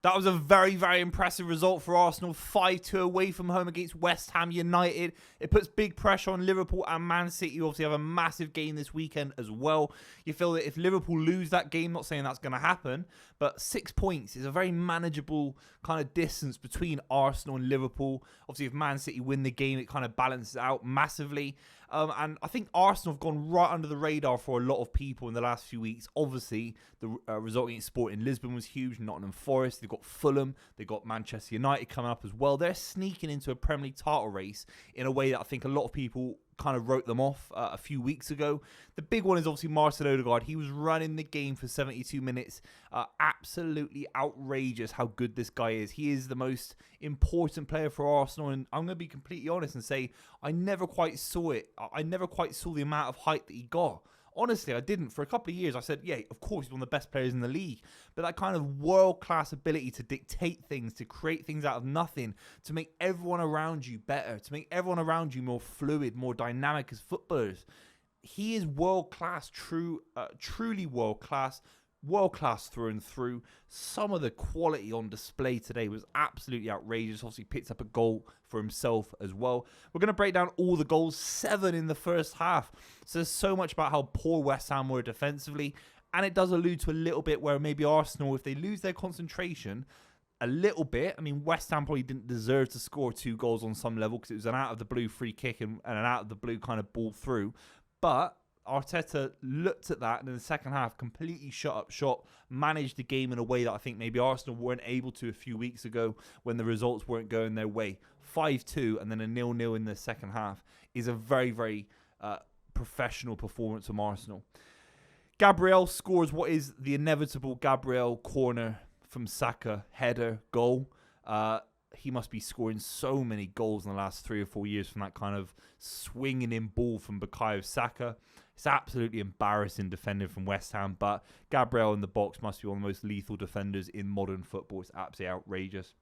That was a very, very impressive result for Arsenal. 5-2 away from home against West Ham United. It puts big pressure on Liverpool and Man City. You obviously have a massive game this weekend as well. You feel that if Liverpool lose that game, not saying that's going to happen, but 6 points is a very manageable kind of distance between Arsenal and Liverpool. Obviously, if Man City win the game, it kind of balances out massively. And I think Arsenal have gone right under the radar for a lot of people in the last few weeks. Obviously, the result against Sporting Lisbon was huge. Nottingham Forest, they've got Fulham, they've got Manchester United coming up as well. They're sneaking into a Premier League title race in a way that I think a lot of people kind of wrote them off a few weeks ago. The big one is obviously Martin Odegaard. He was running the game for 72 minutes. Absolutely outrageous how good this guy is. He is the most important player for Arsenal, and I'm going to be completely honest and say I never quite saw it. I never quite saw the amount of hype that he got. Honestly, I didn't. For a couple of years, I said, yeah, of course, he's one of the best players in the league. But that kind of world-class ability to dictate things, to create things out of nothing, to make everyone around you better, to make everyone around you more fluid, more dynamic as footballers. He is world-class, truly world-class. World-class through and through. Some of the quality on display today was absolutely outrageous. Obviously picked up a goal for himself as well. We're going to break down all the goals, 7 in the first half. So there's so much about how poor West Ham were defensively. And it does allude to a little bit where maybe Arsenal, if they lose their concentration a little bit, I mean, West Ham probably didn't deserve to score 2 goals on some level because it was an out-of-the-blue free kick and an out-of-the-blue kind of ball through. But Arteta looked at that and in the second half completely shut up shop, managed the game in a way that I think maybe Arsenal weren't able to a few weeks ago when the results weren't going their way. 5-2 and then a 0-0 in the second half is a very, very professional performance from Arsenal. Gabriel scores what is the inevitable Gabriel corner from Saka, header, goal. He must be scoring so many goals in the last 3 or 4 years from that kind of swinging in ball from Bukayo Saka. It's absolutely embarrassing defending from West Ham, but Gabriel in the box must be one of the most lethal defenders in modern football. It's absolutely outrageous.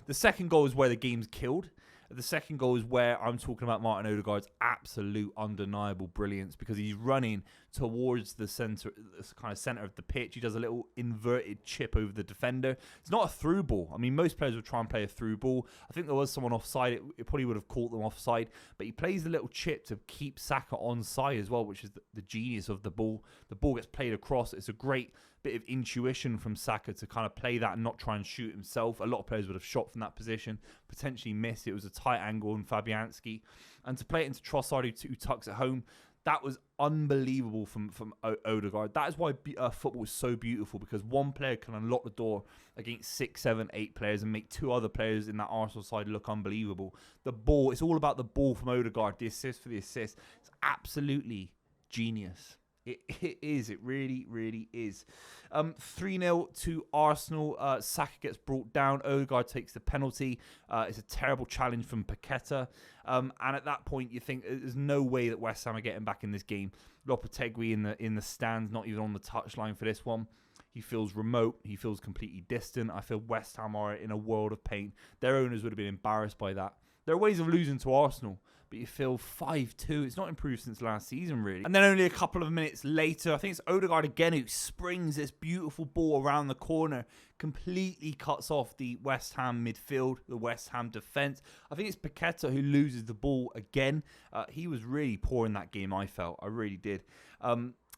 The second goal is where the game's killed. The second goal is where I'm talking about Martin Odegaard's absolute undeniable brilliance because he's running towards the center, this kind of center of the pitch. He does a little inverted chip over the defender. It's not a through ball. I mean, most players would try and play a through ball. I think there was someone offside. It probably would have caught them offside, but he plays the little chip to keep Saka onside as well, which is the genius of the ball. The ball gets played across. It's a great bit of intuition from Saka to kind of play that and not try and shoot himself. A lot of players would have shot from that position, potentially missed. It was a tight angle on Fabianski. And to play it into Trossard, who tucks it home, that was unbelievable from Odegaard. That is why football is so beautiful, because one player can unlock the door against 6, 7, 8 players and make 2 other players in that Arsenal side look unbelievable. The ball, it's all about the ball from Odegaard, the assist for the assist. It's absolutely genius. It is. It really, really is. 3-0 to Arsenal. Saka gets brought down. Odegaard takes the penalty. It's a terrible challenge from Paqueta. And at that point, you think there's no way that West Ham are getting back in this game. Lopetegui in the stands, not even on the touchline for this one. He feels remote. He feels completely distant. I feel West Ham are in a world of pain. Their owners would have been embarrassed by that. There are ways of losing to Arsenal, but you feel 5-2. It's not improved since last season, really. And then only a couple of minutes later, I think it's Odegaard again who springs this beautiful ball around the corner, completely cuts off the West Ham midfield, the West Ham defence. I think it's Paqueta who loses the ball again. He was really poor in that game, I felt. I really did.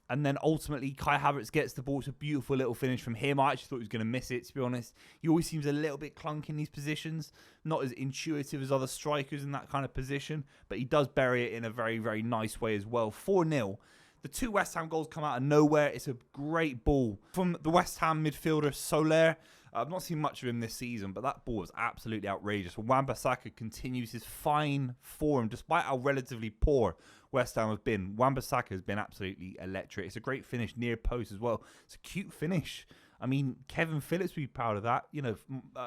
And then ultimately, Kai Havertz gets the ball. It's a beautiful little finish from him. I actually thought he was going to miss it, to be honest. He always seems a little bit clunky in these positions. Not as intuitive as other strikers in that kind of position. But he does bury it in a very, very nice way as well. 4-0. The 2 West Ham goals come out of nowhere. It's a great ball from the West Ham midfielder, Soler. I've not seen much of him this season, but that ball was absolutely outrageous. Wan-Bissaka continues his fine form, despite how relatively poor West Ham have been. Wan-Bissaka has been absolutely electric. It's a great finish near post as well. It's a cute finish. I mean, Kevin Phillips would be proud of that. You know,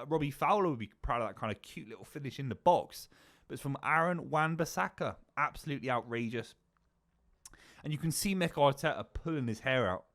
Robbie Fowler would be proud of that kind of cute little finish in the box. But it's from Aaron Wan-Bissaka. Absolutely outrageous. And you can see Mikel Arteta pulling his hair out.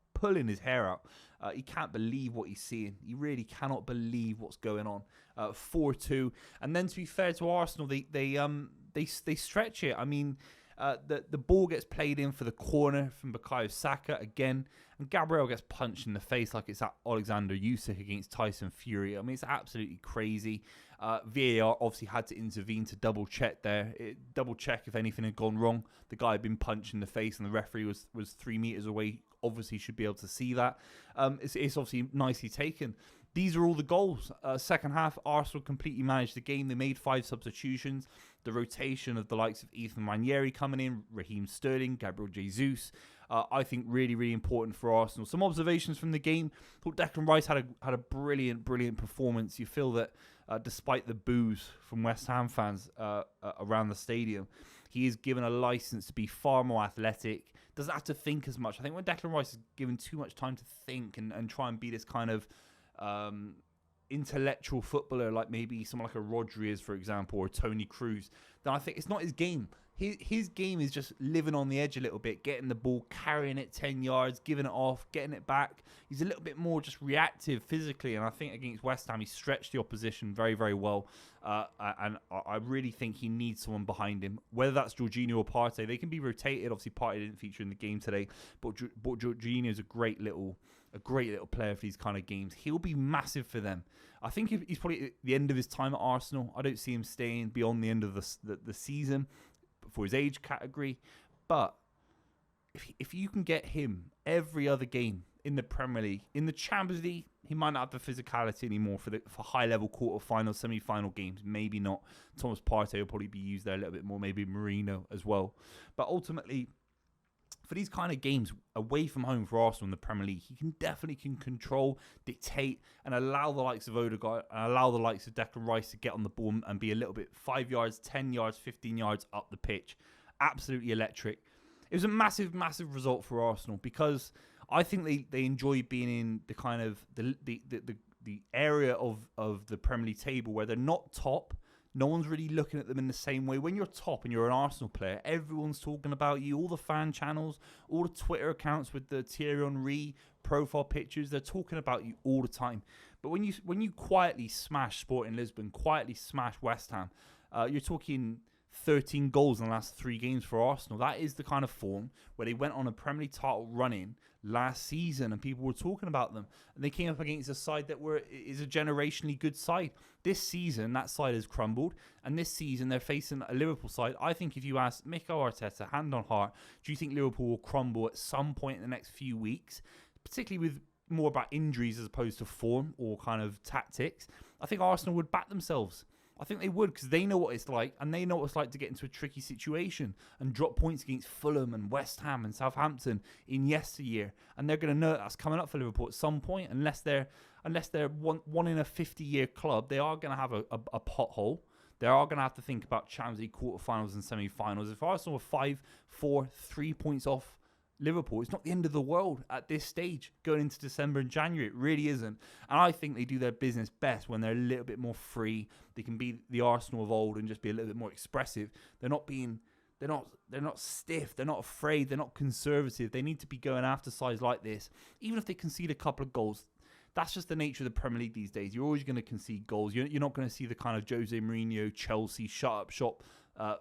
He can't believe what he's seeing. He really cannot believe what's going on. 4-2. And then to be fair to Arsenal, they stretch it. I mean, The ball gets played in for the corner from Bukayo Saka again, and Gabriel gets punched in the face like it's at Alexander Usyk against Tyson Fury. I mean, it's absolutely crazy. VAR obviously had to intervene to double check there. Double check if anything had gone wrong. The guy had been punched in the face, and the referee was 3 meters away. Obviously, should be able to see that. It's obviously nicely taken. These are all the goals. Second half, Arsenal completely managed the game. They made 5 substitutions. The rotation of the likes of Ethan Nwaneri coming in, Raheem Sterling, Gabriel Jesus. I think really, really important for Arsenal. Some observations from the game. I thought Declan Rice had a brilliant, brilliant performance. You feel that despite the boos from West Ham fans around the stadium, he is given a license to be far more athletic. Doesn't have to think as much. I think when Declan Rice is given too much time to think and try and be this kind of intellectual footballer, like maybe someone like a Rodri is, for example, or Toni Kroos, then I think it's not his game. His game is just living on the edge a little bit, getting the ball, carrying it 10 yards, giving it off, getting it back. He's a little bit more just reactive physically, and I think against West Ham, he stretched the opposition very, very well. And I really think he needs someone behind him, whether that's Jorginho or Partey. They can be rotated. Obviously, Partey didn't feature in the game today, but Jorginho is a great little player for these kind of games. He'll be massive for them. I think he's probably at the end of his time at Arsenal. I don't see him staying beyond the end of the season for his age category. But if you can get him every other game in the Premier League, in the Champions League, he might not have the physicality anymore for high-level quarter-final, semi-final games. Maybe not. Thomas Partey will probably be used there a little bit more. Maybe Marino as well. But ultimately, for these kind of games away from home for Arsenal in the Premier League, he can definitely control, dictate, and allow the likes of Odegaard and allow the likes of Declan Rice to get on the ball and be a little bit 5 yards, 10 yards, 15 yards up the pitch. Absolutely electric. It was a massive, massive result for Arsenal because I think they enjoy being in the kind of the area of the Premier League table where they're not top. No one's really looking at them in the same way. When you're top and you're an Arsenal player, everyone's talking about you. All the fan channels, all the Twitter accounts with the Thierry Henry profile pictures, they're talking about you all the time. But when you quietly smash Sporting Lisbon, quietly smash West Ham, you're talking 13 goals in the last 3 games for Arsenal. That is the kind of form where they went on a Premier League title run-in last season and people were talking about them. And they came up against a side that is a generationally good side. This season, that side has crumbled. And this season, they're facing a Liverpool side. I think if you ask Mikel Arteta, hand on heart, do you think Liverpool will crumble at some point in the next few weeks? Particularly with more about injuries as opposed to form or kind of tactics. I think Arsenal would back themselves. I think they would because they know what it's like and they know what it's like to get into a tricky situation and drop points against Fulham and West Ham and Southampton in yesteryear. And they're going to know that's coming up for Liverpool at some point unless they're one in a 50-year club. They are going to have a pothole. They are going to have to think about Champions League quarterfinals and semi-finals. If Arsenal are 5-4, 3 points off Liverpool, it's not the end of the world at this stage going into December and January. It really isn't. And I think they do their business best when they're a little bit more free. They can be the Arsenal of old and just be a little bit more expressive. They're not stiff. They're not afraid. They're not conservative. They need to be going after sides like this. Even if they concede a couple of goals, that's just the nature of the Premier League these days. You're always going to concede goals. You're not going to see the kind of Jose Mourinho, Chelsea, shut up shop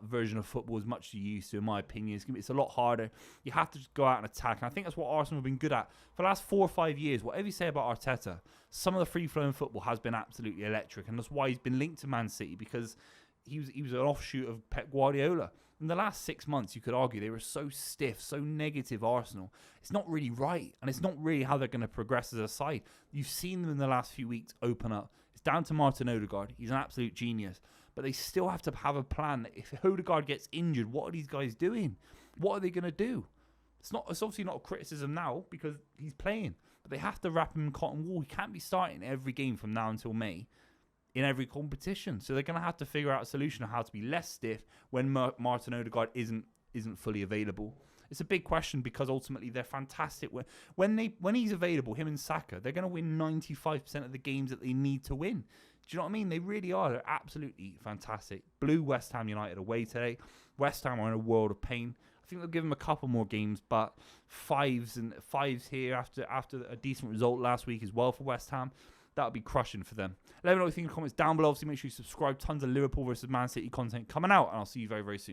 version of football as much as you used to, in my opinion. It's a lot harder. You have to just go out and attack. And I think that's what Arsenal have been good at for the last 4 or 5 years. Whatever you say about Arteta, some of the free-flowing football has been absolutely electric. And that's why he's been linked to Man City, because he was an offshoot of Pep Guardiola. In the last 6 months, you could argue they were so stiff, so negative, Arsenal. It's not really right. And it's not really how they're going to progress as a side. You've seen them in the last few weeks open up. It's down to Martin Odegaard. He's an absolute genius. But they still have to have a plan. If Odegaard gets injured, what are these guys doing? What are they going to do? It's obviously not a criticism now because he's playing. But they have to wrap him in cotton wool. He can't be starting every game from now until May in every competition. So they're going to have to figure out a solution on how to be less stiff when Martin Odegaard isn't fully available. It's a big question because ultimately they're fantastic. When he's available, him and Saka, they're going to win 95% of the games that they need to win. Do you know what I mean? They really are. They're absolutely fantastic. Blew West Ham United away today. West Ham are in a world of pain. I think they'll give them a couple more games, but fives here after a decent result last week as well for West Ham. That would be crushing for them. Let me know what you think in the comments down below. Obviously, make sure you subscribe. Tons of Liverpool versus Man City content coming out, and I'll see you very, very soon.